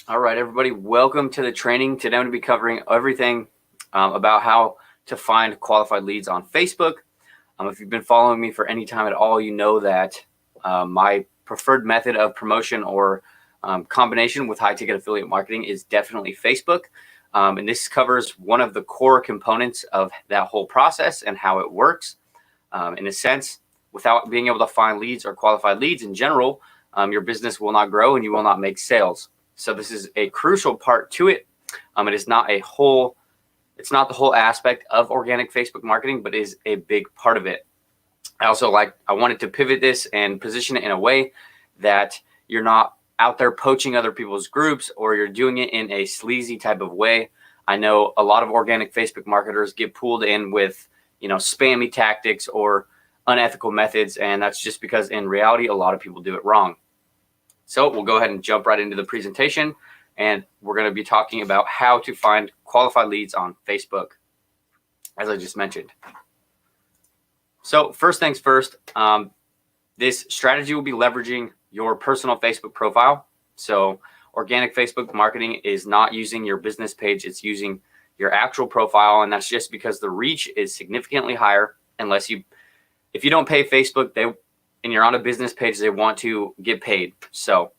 All right, everybody, welcome to the training. Today I'm going to be covering everything about how to find qualified leads on Facebook. If you've been following me for any time at all, you know that my preferred method of promotion or combination with high-ticket affiliate marketing is definitely Facebook. And this covers one of the core components of that whole process and how it works. In a sense, without being able to find leads or qualified leads in general, your business will not grow and you will not make sales. So this is a crucial part to it. It is not a whole, it's not the whole aspect of organic Facebook marketing, but is a big part of it. I wanted to pivot this and position it in a way that you're not out there poaching other people's groups or you're doing it in a sleazy type of way. I know a lot of organic Facebook marketers get pulled in with, spammy tactics or unethical methods. And that's just because in reality, a lot of people do it wrong. So we'll go ahead and jump right into the presentation, and we're going to be talking about how to find qualified leads on Facebook, as I just mentioned. So first things first, this strategy will be leveraging your personal Facebook profile. So organic Facebook marketing is not using your business page, it's using your actual profile, and that's just because the reach is significantly higher. If you don't pay Facebook, and you're on a business page, they want to get paid. So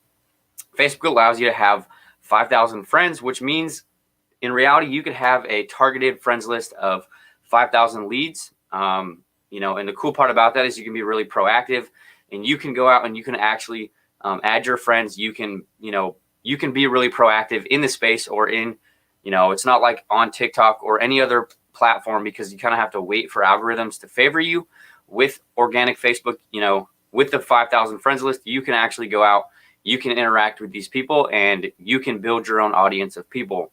Facebook allows you to have 5,000 friends, which means in reality, you could have a targeted friends list of 5,000 leads. And the cool part about that is you can be really proactive and you can go out and you can actually add your friends. You can be really proactive in the space or it's not like on TikTok or any other platform, because you kind of have to wait for algorithms to favor you. With organic Facebook, with the 5,000 friends list, you can actually go out, you can interact with these people, and you can build your own audience of people.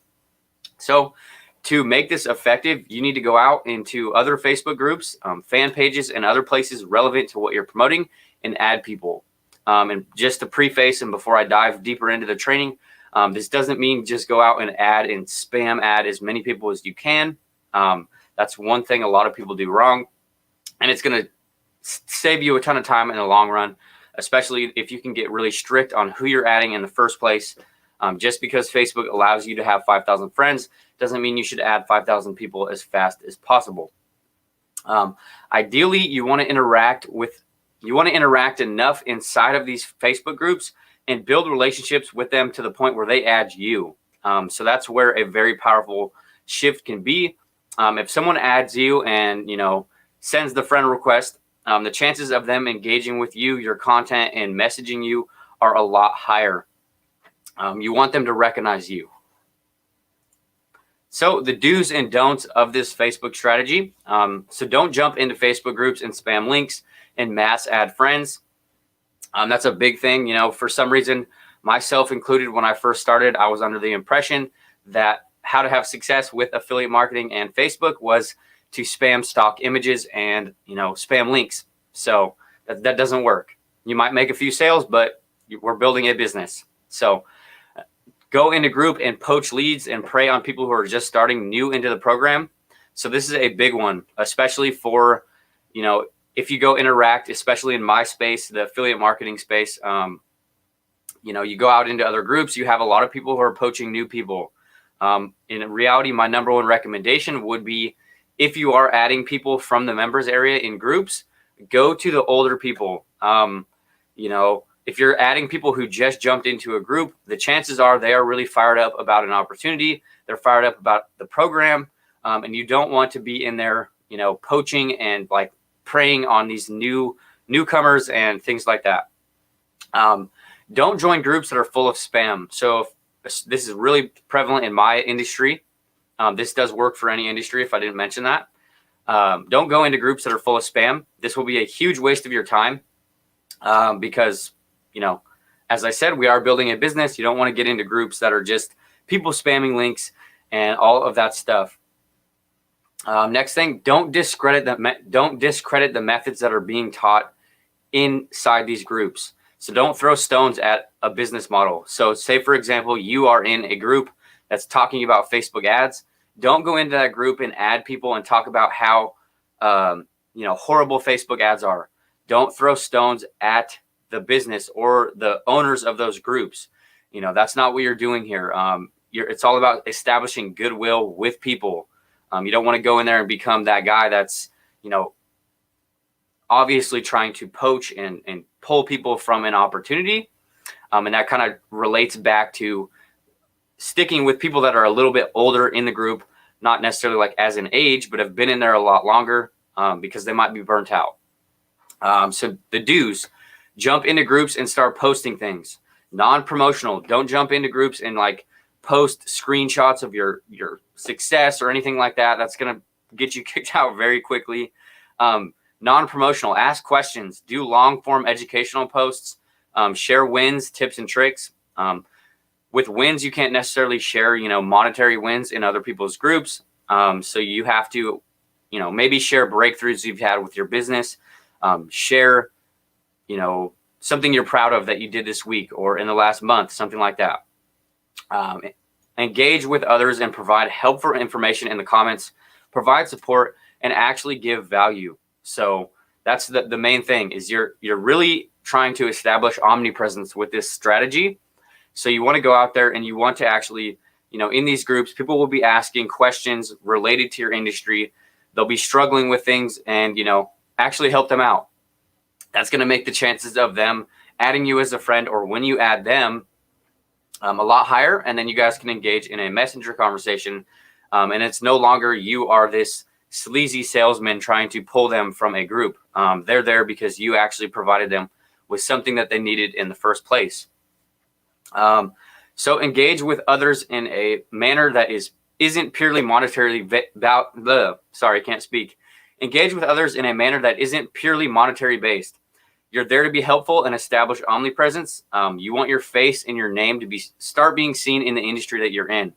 So to make this effective, you need to go out into other Facebook groups, fan pages, and other places relevant to what you're promoting and add people. And just to preface and before I dive deeper into the training, this doesn't mean just go out and add and spam add as many people as you can. That's one thing a lot of people do wrong. And it's going to save you a ton of time in the long run, especially if you can get really strict on who you're adding in the first place. Just because Facebook allows you to have 5,000 friends doesn't mean you should add 5,000 people as fast as possible. Ideally, you want to interact enough inside of these Facebook groups and build relationships with them to the point where they add you. So that's where a very powerful shift can be. If someone adds you and, sends the friend request, the chances of them engaging with you, your content, and messaging you are a lot higher. You want them to recognize you. So the do's and don'ts of this Facebook strategy. So don't jump into Facebook groups and spam links and mass add friends. That's a big thing. For some reason, myself included, when I first started, I was under the impression that how to have success with affiliate marketing and Facebook was to spam stock images and spam links. So that doesn't work. You might make a few sales, but we're building a business. So go into group and poach leads and prey on people who are just starting new into the program. So this is a big one, especially for if you go interact, especially in my space, the affiliate marketing space. You go out into other groups, you have a lot of people who are poaching new people. In reality, my number one recommendation would be, if you are adding people from the members area in groups, go to the older people. If you're adding people who just jumped into a group, the chances are they are really fired up about an opportunity. They're fired up about the program. And you don't want to be in there, poaching and preying on these newcomers and things like that. Don't join groups that are full of spam. So this is really prevalent in my industry. This does work for any industry, if I didn't mention that. Don't go into groups that are full of spam. This will be a huge waste of your time because, as I said, we are building a business. You don't want to get into groups that are just people spamming links and all of that stuff. Next thing, don't discredit the methods that are being taught inside these groups. So don't throw stones at a business model. So say, for example, you are in a group that's talking about Facebook ads. Don't go into that group and add people and talk about how horrible Facebook ads are. Don't throw stones at the business or the owners of those groups. That's not what you're doing here. It's all about establishing goodwill with people. You don't want to go in there and become that guy that's, obviously trying to poach and pull people from an opportunity. And that kind of relates back to sticking with people that are a little bit older in the group, not necessarily like as an age, but have been in there a lot longer, because they might be burnt out. So the do's: jump into groups and start posting things. Non-promotional. Don't jump into groups and like post screenshots of your success or anything like that. That's going to get you kicked out very quickly. Non-promotional. Ask questions. Do long-form educational posts. Share wins, tips, and tricks. With wins, you can't necessarily share, monetary wins in other people's groups. So you have to, maybe share breakthroughs you've had with your business. Share, something you're proud of that you did this week or in the last month, something like that. Engage with others and provide helpful information in the comments. Provide support and actually give value. So that's the main thing, is you're really trying to establish omnipresence with this strategy. So you want to go out there and you want to actually, in these groups, people will be asking questions related to your industry. They'll be struggling with things and, actually help them out. That's going to make the chances of them adding you as a friend, or when you add them, a lot higher. And then you guys can engage in a messenger conversation. And it's no longer you are this sleazy salesman trying to pull them from a group. They're there because you actually provided them with something that they needed in the first place. So engage with others in a manner that isn't purely monetarily Engage with others in a manner that isn't purely monetary based. You're there to be helpful and establish omnipresence. You want your face and your name to start being seen in the industry that you're in.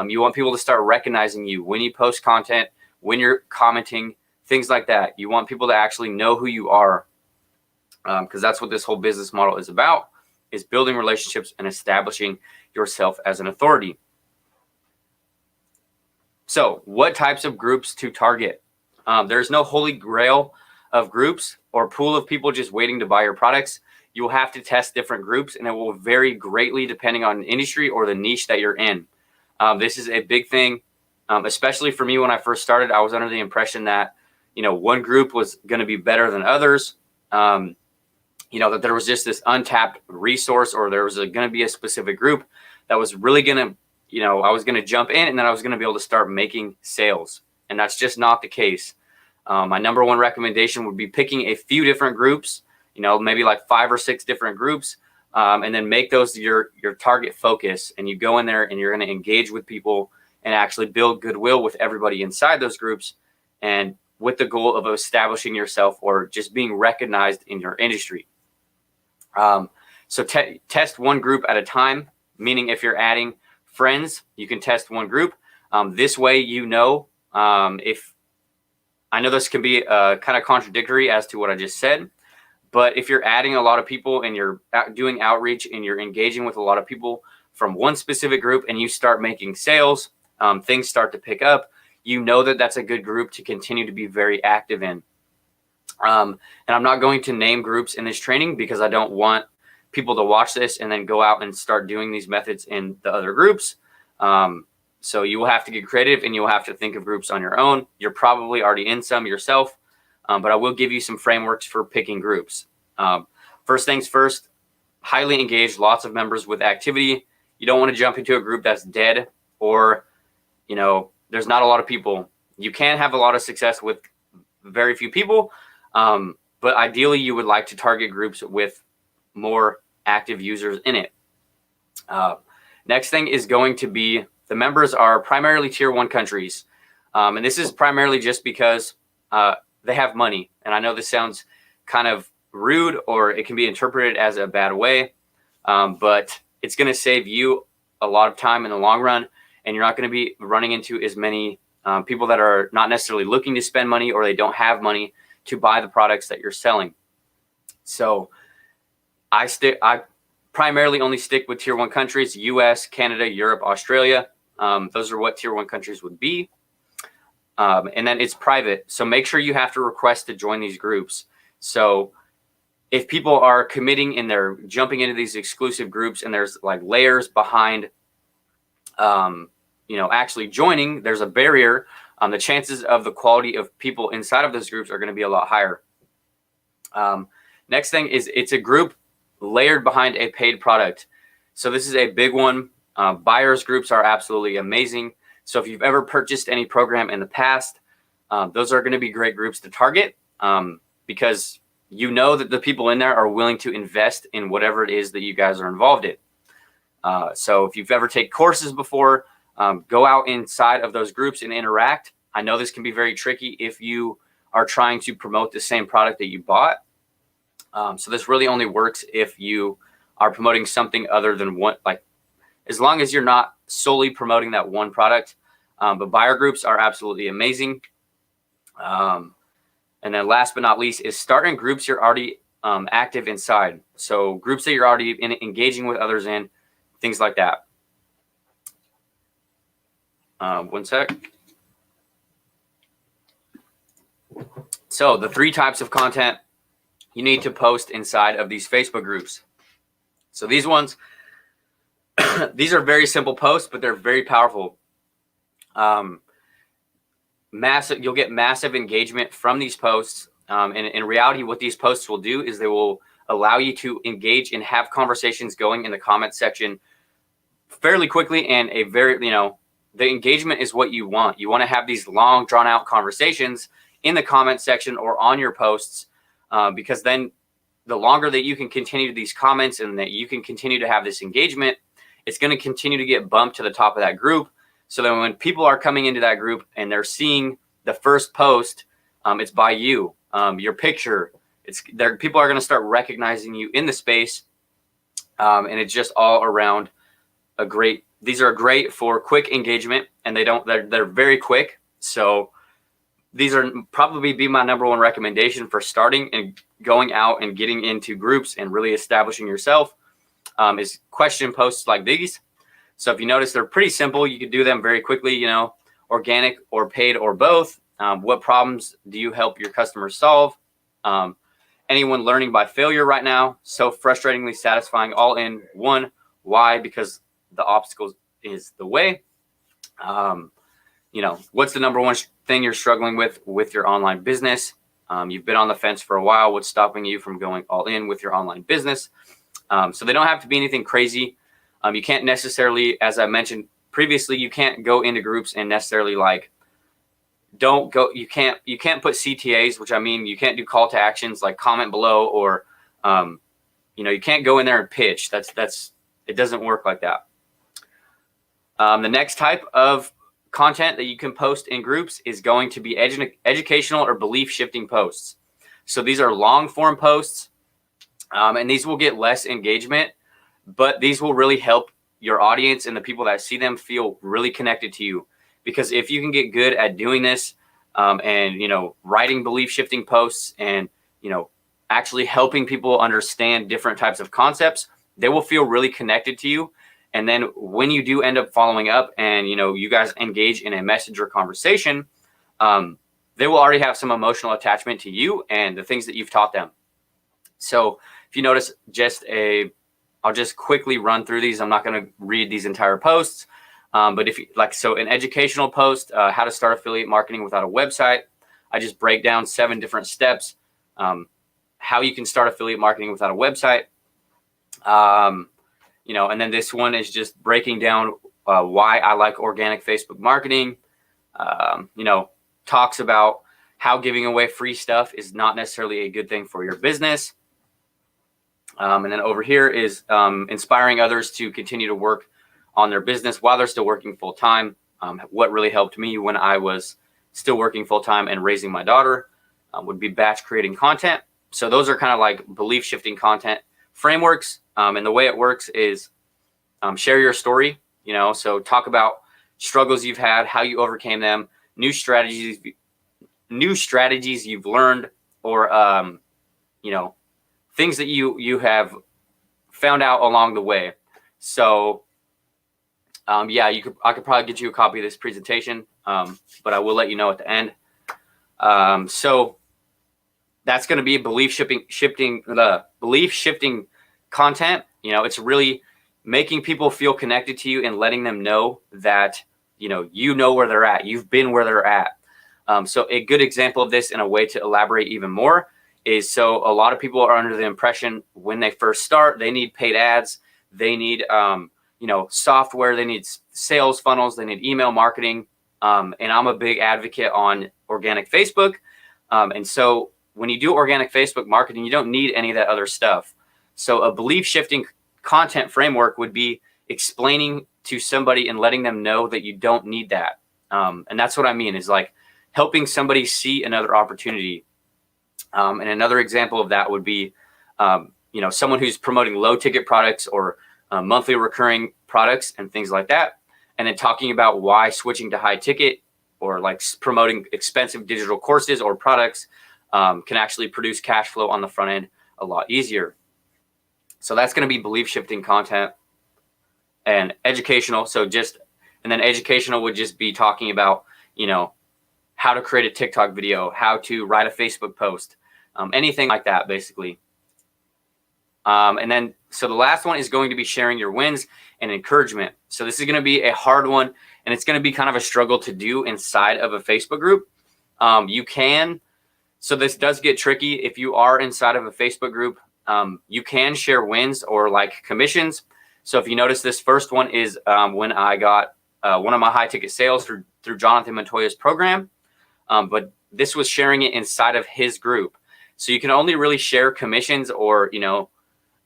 You want people to start recognizing you when you post content, when you're commenting, things like that. You want people to actually know who you are, because that's what this whole business model is about, is building relationships and establishing yourself as an authority. So what types of groups to target? There's no holy grail of groups or pool of people just waiting to buy your products. You will have to test different groups, and it will vary greatly depending on the industry or the niche that you're in. This is a big thing, especially for me. When I first started, I was under the impression that, one group was going to be better than others. That there was just this untapped resource, or there was going to be a specific group that was really going to, I was going to jump in and then I was going to be able to start making sales. And that's just not the case. My number one recommendation would be picking a few different groups, maybe like 5 or 6 different groups, and then make those your target focus. And you go in there and you're going to engage with people and actually build goodwill with everybody inside those groups, and with the goal of establishing yourself or just being recognized in your industry. So test one group at a time, meaning if you're adding friends, you can test one group. This way, if I know this can be kind of contradictory as to what I just said, but if you're adding a lot of people and you're doing outreach and you're engaging with a lot of people from one specific group and you start making sales, things start to pick up, that's a good group to continue to be very active in. And I'm not going to name groups in this training because I don't want people to watch this and then go out and start doing these methods in the other groups. So you will have to get creative and you will have to think of groups on your own. You're probably already in some yourself, but I will give you some frameworks for picking groups. First things first, highly engage lots of members with activity. You don't want to jump into a group that's dead, or, there's not a lot of people. You can have a lot of success with very few people, but ideally you would like to target groups with more active users in it. Next thing is going to be, the members are primarily tier 1 countries. And this is primarily just because they have money. And I know this sounds kind of rude, or it can be interpreted as a bad way, but it's going to save you a lot of time in the long run. And you're not going to be running into as many people that are not necessarily looking to spend money, or they don't have money to buy the products that you're selling. So I primarily only stick with tier 1 countries: US, Canada, Europe, Australia. Those are what tier 1 countries would be. And then it's private. So make sure you have to request to join these groups. So if people are committing and they're jumping into these exclusive groups and there's like layers behind, actually joining, there's a barrier. The chances of the quality of people inside of those groups are going to be a lot higher. Next thing is it's a group layered behind a paid product. So this is a big one. Buyers groups are absolutely amazing. So if you've ever purchased any program in the past, those are going to be great groups to target because you know that the people in there are willing to invest in whatever it is that you guys are involved in. So if you've ever taken courses before, go out inside of those groups and interact. I know this can be very tricky if you are trying to promote the same product that you bought. So this really only works if you are promoting something other than one, like as long as you're not solely promoting that one product. But buyer groups are absolutely amazing. And then last but not least is starting groups you're already active inside. So groups that you're already engaging with others in, things like that. One sec. So the 3 types of content you need to post inside of these Facebook groups. So these ones, these are very simple posts, but they're very powerful. You'll get massive engagement from these posts. And in reality, what these posts will do is they will allow you to engage and have conversations going in the comment section fairly quickly. And the engagement is what you want. You want to have these long drawn out conversations in the comment section or on your posts, because then the longer that you can continue these comments and that you can continue to have this engagement, it's going to continue to get bumped to the top of that group. So then when people are coming into that group and they're seeing the first post, it's by you, your picture, people are going to start recognizing you in the space. And it's just all around these are great for quick engagement, and they're very quick. So these are probably be my number one recommendation for starting and going out and getting into groups and really establishing yourself, is question posts like these. So if you notice, they're pretty simple. You can do them very quickly, organic or paid or both. What problems do you help your customers solve? Anyone learning by failure right now? So frustratingly satisfying, all in one. Why? Because the obstacle is the way. What's the number one thing you're struggling with your online business? You've been on the fence for a while. What's stopping you from going all in with your online business? So they don't have to be anything crazy. You can't necessarily, as I mentioned previously, you can't go into groups and necessarily you can't put CTAs, which I mean, you can't do call to actions like comment below or, you can't go in there and pitch. It doesn't work like that. The next type of content that you can post in groups is going to be educational or belief shifting posts. So these are long form posts, and these will get less engagement, but these will really help your audience and the people that see them feel really connected to you. Because if you can get good at doing this, and writing belief shifting posts and actually helping people understand different types of concepts, they will feel really connected to you. And then when you do end up following up and you guys engage in a message or conversation, they will already have some emotional attachment to you and the things that you've taught them. So if you notice, I'll just quickly run through these. I'm not going to read these entire posts. But if you an educational post, how to start affiliate marketing without a website, I just break down 7 different steps, how you can start affiliate marketing without a website. And then this one is just breaking down why I like organic Facebook marketing. Talks about how giving away free stuff is not necessarily a good thing for your business. And then over here is inspiring others to continue to work on their business while they're still working full time. What really helped me when I was still working full time and raising my daughter would be batch creating content. So those are kind of like belief shifting content frameworks. And the way it works is share your story, so talk about struggles you've had, how you overcame them, new strategies you've learned, or, things that you have found out along the way. So I could probably get you a copy of this presentation, but I will let you know at the end. So that's going to be belief shifting content. You know, it's really making people feel connected to you and letting them know that, you know where they're at. You've been where they're at. So a good example of this, in a way to elaborate even more, is, so a lot of people are under the impression when they first start, they need paid ads, they need software, they need sales funnels, they need email marketing. And I'm a big advocate on organic Facebook. And so when you do organic Facebook marketing, you don't need any of that other stuff. So a belief shifting content framework would be explaining to somebody and letting them know that you don't need that. And that's what I mean, is like helping somebody see another opportunity. And another example of that would be, someone who's promoting low ticket products or monthly recurring products and things like that. And then talking about why switching to high ticket or like promoting expensive digital courses or products can actually produce cash flow on the front end a lot easier. So that's going to be belief shifting content. And educational. And then educational would just be talking about, how to create a TikTok video, how to write a Facebook post, anything like that, basically. And then, so the last one is going to be sharing your wins and encouragement. So this is going to be a hard one, and it's going to be kind of a struggle to do inside of a Facebook group. So this does get tricky. If you are inside of a Facebook group, you can share wins or like commissions. So if you notice, this first one is when I got one of my high ticket sales through Jonathan Montoya's program. But this was sharing it inside of his group. So you can only really share commissions, or,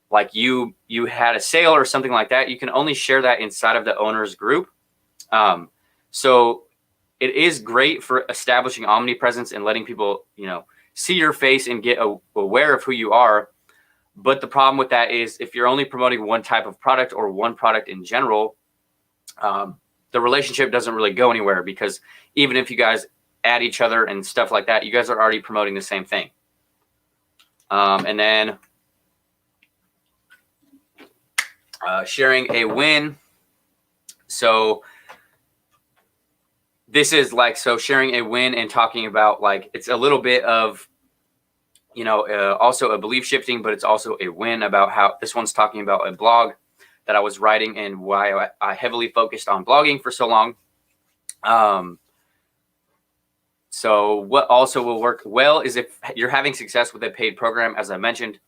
like you had a sale or something like that, you can only share that inside of the owner's group. So it is great for establishing omnipresence and letting people, see your face and get aware of who you are. But the problem with that is, if you're only promoting one type of product or one product in general, the relationship doesn't really go anywhere, because even if you guys add each other and stuff like that, you guys are already promoting the same thing. And then sharing a win. So this is like, so sharing a win and talking about, like, it's a little bit of, also a belief shifting, but it's also a win about how this one's talking about a blog that I was writing and why I heavily focused on blogging for so long. So what also will work well is if you're having success with a paid program, as I mentioned,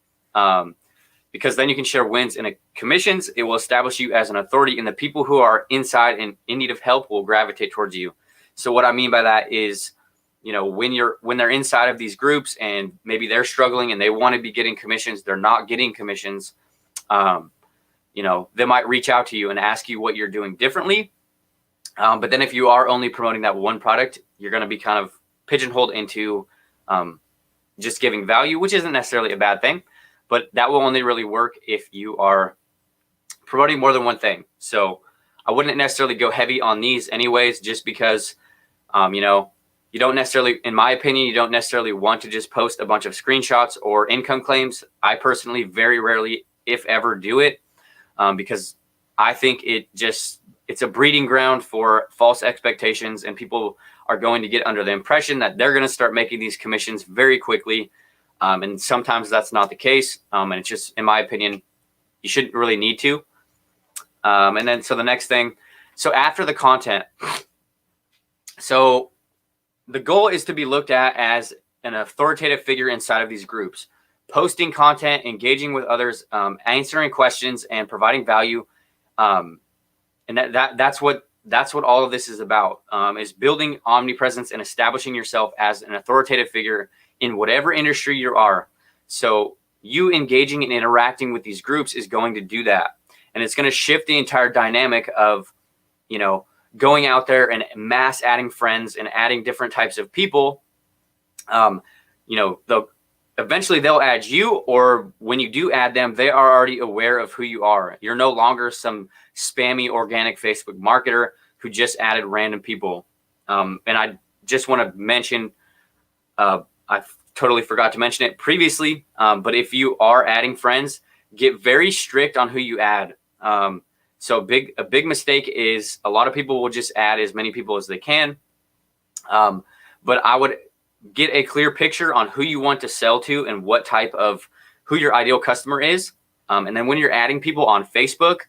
because then you can share wins and commissions. It will establish you as an authority, and the people who are inside and in need of help will gravitate towards you. So what I mean by that is, when they're inside of these groups and maybe they're struggling and they want to be getting commissions, they're not getting commissions. They might reach out to you and ask you what you're doing differently. But then if you are only promoting that one product, you're going to be kind of pigeonholed into just giving value, which isn't necessarily a bad thing, but that will only really work if you are promoting more than one thing. So I wouldn't necessarily go heavy on these anyways, just because, you don't necessarily, in my opinion, you don't necessarily want to just post a bunch of screenshots or income claims. I personally very rarely, if ever, do it because I think it's a breeding ground for false expectations, and people are going to get under the impression that they're going to start making these commissions very quickly. And sometimes that's not the case. And it's just, in my opinion, you shouldn't really need to. And then, so the next thing, so after the content, so the goal is to be looked at as an authoritative figure inside of these groups, posting content, engaging with others, answering questions, and providing value. And that's what all of this is about, is building omnipresence and establishing yourself as an authoritative figure in whatever industry you are. So you engaging and interacting with these groups is going to do that. And it's going to shift the entire dynamic of, going out there and mass adding friends and adding different types of people. Eventually they'll add you, or when you do add them, they are already aware of who you are. You're no longer some spammy organic Facebook marketer who just added random people. And I just want to mention, I totally forgot to mention it previously, but if you are adding friends, get very strict on who you add. So a big mistake is a lot of people will just add as many people as they can. But get a clear picture on who you want to sell to and what type of who your ideal customer is. And then when you're adding people on Facebook,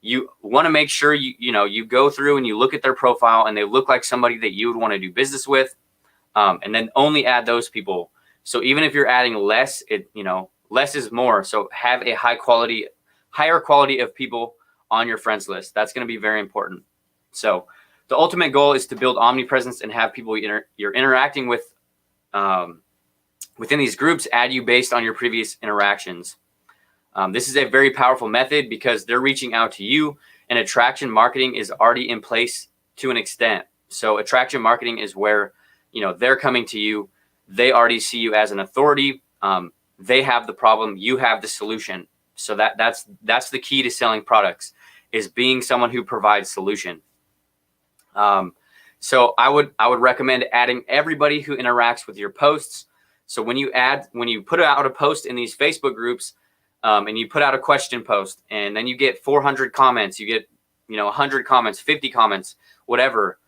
you want to make sure you go through and you look at their profile and they look like somebody that you would want to do business with. And then only add those people. So even if you're adding less, less is more. So have a higher quality of people on your friends list. That's going to be very important. So the ultimate goal is to build omnipresence and have people you're interacting with within these groups add you based on your previous interactions. This is a very powerful method because they're reaching out to you, and attraction marketing is already in place to an extent. So attraction marketing is where they're coming to you. They already see you as an authority. They have the problem. You have the solution. So that's the key to selling products, is being someone who provides solution. So I would recommend adding everybody who interacts with your posts. So when you put out a post in these Facebook groups, and you put out a question post, and then you get 400 comments, you get 100 comments, 50 comments, whatever.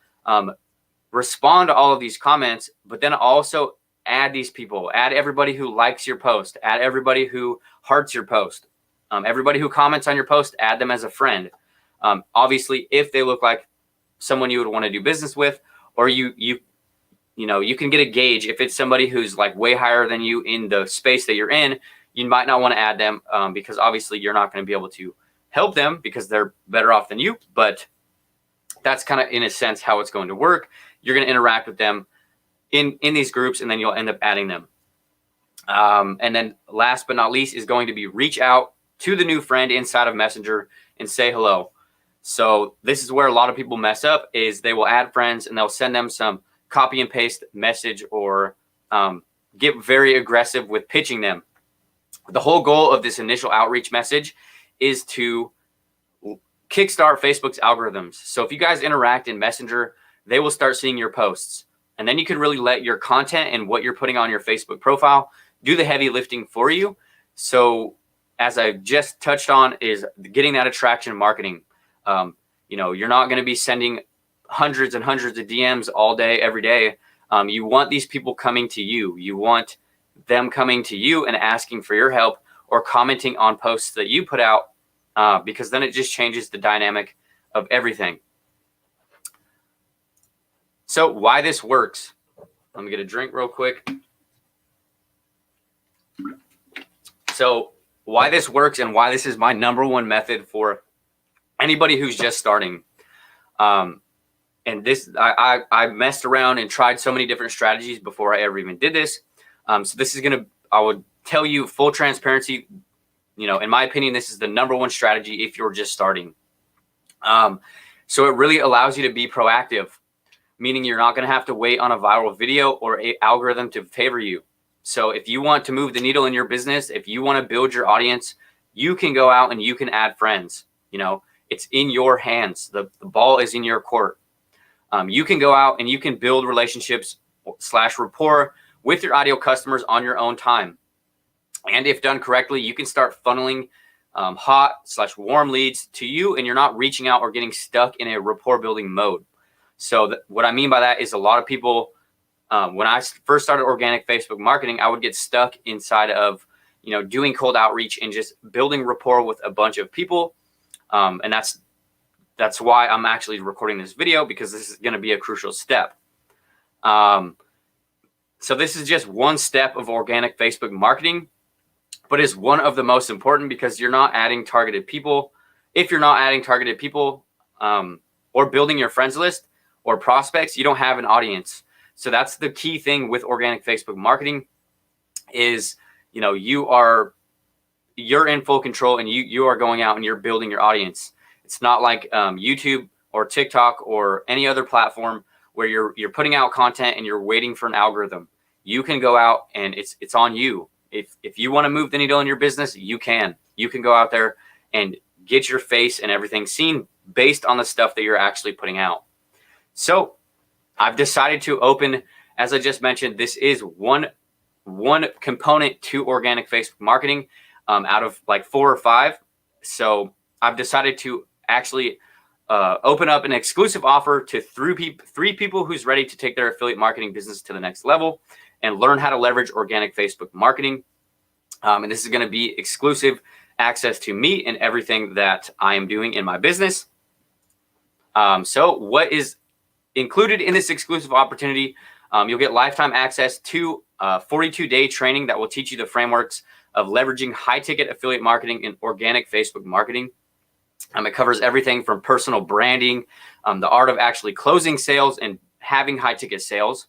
Respond to all of these comments, but then also add these people, add everybody who likes your post, add everybody who hearts your post, everybody who comments on your post, add them as a friend. Obviously, if they look like someone you would want to do business with, or you can get a gauge. If it's somebody who's like way higher than you in the space that you're in, you might not want to add them because obviously you're not going to be able to help them because they're better off than you. But that's kind of in a sense how it's going to work. You're going to interact with them in these groups, and then you'll end up adding them. And then last but not least is going to be reach out to the new friend inside of Messenger and say hello. So this is where a lot of people mess up, is they will add friends and they'll send them some copy and paste message, or get very aggressive with pitching them. The whole goal of this initial outreach message is to kickstart Facebook's algorithms. So if you guys interact in Messenger, they will start seeing your posts. And then you can really let your content and what you're putting on your Facebook profile do the heavy lifting for you. So as I just touched on, is getting that attraction marketing. You're not going to be sending hundreds and hundreds of DMs all day, every day. You want these people coming to you. You want them coming to you and asking for your help, or commenting on posts that you put out, because then it just changes the dynamic of everything. So why this works. Let me get a drink real quick. So why this works and why this is my number one method for anybody who's just starting. And this, I messed around and tried so many different strategies before I ever even did this. So this is I would tell you full transparency, in my opinion, this is the number one strategy if you're just starting. So it really allows you to be proactive, meaning you're not going to have to wait on a viral video or an algorithm to favor you. So if you want to move the needle in your business, if you want to build your audience, you can go out and you can add friends. It's in your hands. The ball is in your court. You can go out and you can build relationships / rapport with your ideal customers on your own time. And if done correctly, you can start funneling hot / warm leads to you, and you're not reaching out or getting stuck in a rapport building mode. So what I mean by that is a lot of people, when I first started organic Facebook marketing, I would get stuck inside of, doing cold outreach and just building rapport with a bunch of people. And that's why I'm actually recording this video, because this is going to be a crucial step. So this is just one step of organic Facebook marketing, but it's one of the most important, because you're not adding targeted people. If you're not adding targeted people, or building your friends list or prospects, you don't have an audience. So that's the key thing with organic Facebook marketing is, you're in full control, and you are going out and you're building your audience. It's not like YouTube or TikTok or any other platform where you're putting out content and you're waiting for an algorithm. You can go out and it's on you. If you want to move the needle in your business, you can go out there and get your face and everything seen based on the stuff that you're actually putting out. So I've decided to open, as I just mentioned, this is one component to organic Facebook marketing out of like 4 or 5. So I've decided to actually open up an exclusive offer to 3 people who's ready to take their affiliate marketing business to the next level. and learn how to leverage organic Facebook marketing. And this is going to be exclusive access to me and everything that I am doing in my business. So what is included in this exclusive opportunity? You'll get lifetime access to 42-day training that will teach you the frameworks of leveraging high-ticket affiliate marketing and organic Facebook marketing. It covers everything from personal branding, the art of actually closing sales and having high-ticket sales.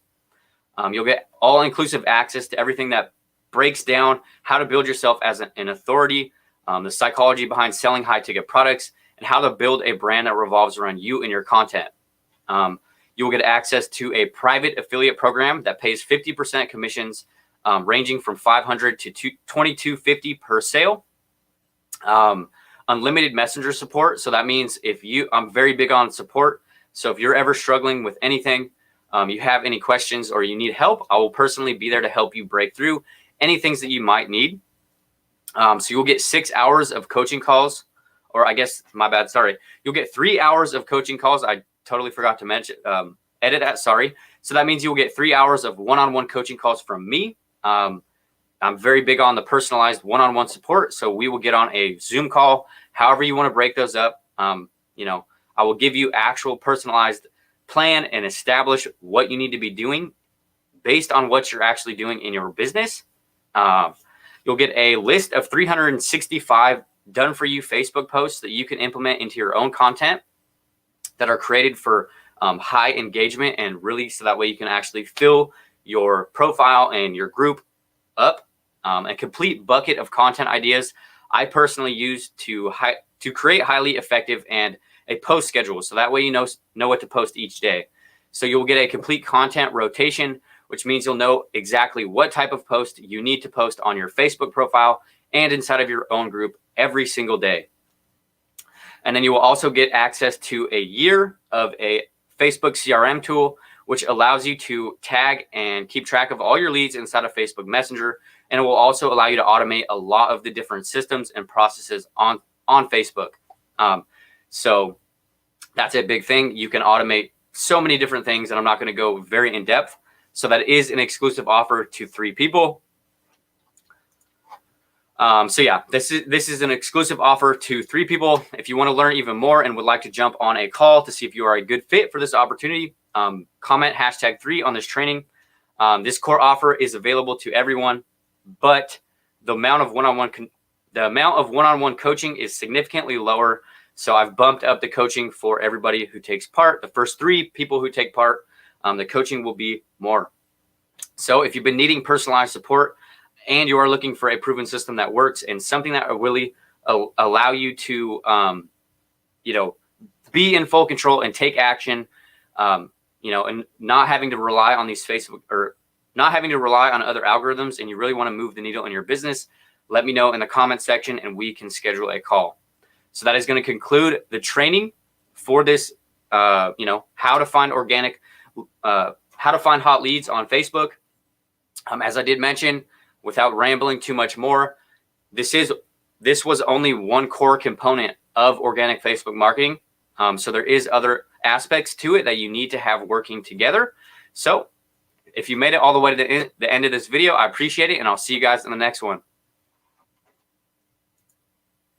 You'll get all-inclusive access to everything that breaks down how to build yourself as an authority, the psychology behind selling high-ticket products, and how to build a brand that revolves around you and your content. You will get access to a private affiliate program that pays 50% commissions, ranging from $500 to $22.50 per sale. Unlimited messenger support. So that means I'm very big on support. So if you're ever struggling with anything, you have any questions or you need help, I will personally be there to help you break through any things that you might need. So you'll get 6 hours of coaching calls, or I guess, my bad, sorry. You'll get 3 hours of coaching calls. I totally forgot to mention, edit that, sorry. So that means you'll get 3 hours of one-on-one coaching calls from me. I'm very big on the personalized one-on-one support. So we will get on a Zoom call, however you want to break those up. I will give you actual personalized plan and establish what you need to be doing based on what you're actually doing in your business. You'll get a list of 365 done for you Facebook posts that you can implement into your own content that are created for high engagement, and really so that way you can actually fill your profile and your group up. A complete bucket of content ideas I personally use to create highly effective and a post schedule. So that way you know what to post each day. So you'll get a complete content rotation, which means you'll know exactly what type of post you need to post on your Facebook profile and inside of your own group every single day. And then you will also get access to a year of a Facebook CRM tool, which allows you to tag and keep track of all your leads inside of Facebook Messenger. And it will also allow you to automate a lot of the different systems and processes on Facebook. So that's a big thing. You can automate so many different things, and I'm not going to go very in depth. So that is an exclusive offer to 3 people. So yeah, this is an exclusive offer to 3 people. If you want to learn even more and would like to jump on a call to see if you are a good fit for this opportunity, comment #3 on this training. This core offer is available to everyone, but the amount of one-on-one coaching is significantly lower. So I've bumped up the coaching for everybody who takes part. The first 3 people who take part, the coaching will be more. So if you've been needing personalized support and you are looking for a proven system that works and something that will really allow you to, be in full control and take action, and not having to rely on these Facebook, or not having to rely on other algorithms, and you really want to move the needle in your business, let me know in the comment section and we can schedule a call. So that is going to conclude the training for this, how to find how to find hot leads on Facebook. As I did mention, without rambling too much more, this was only one core component of organic Facebook marketing. So there is other aspects to it that you need to have working together. So if you made it all the way to the end of this video, I appreciate it, and I'll see you guys in the next one.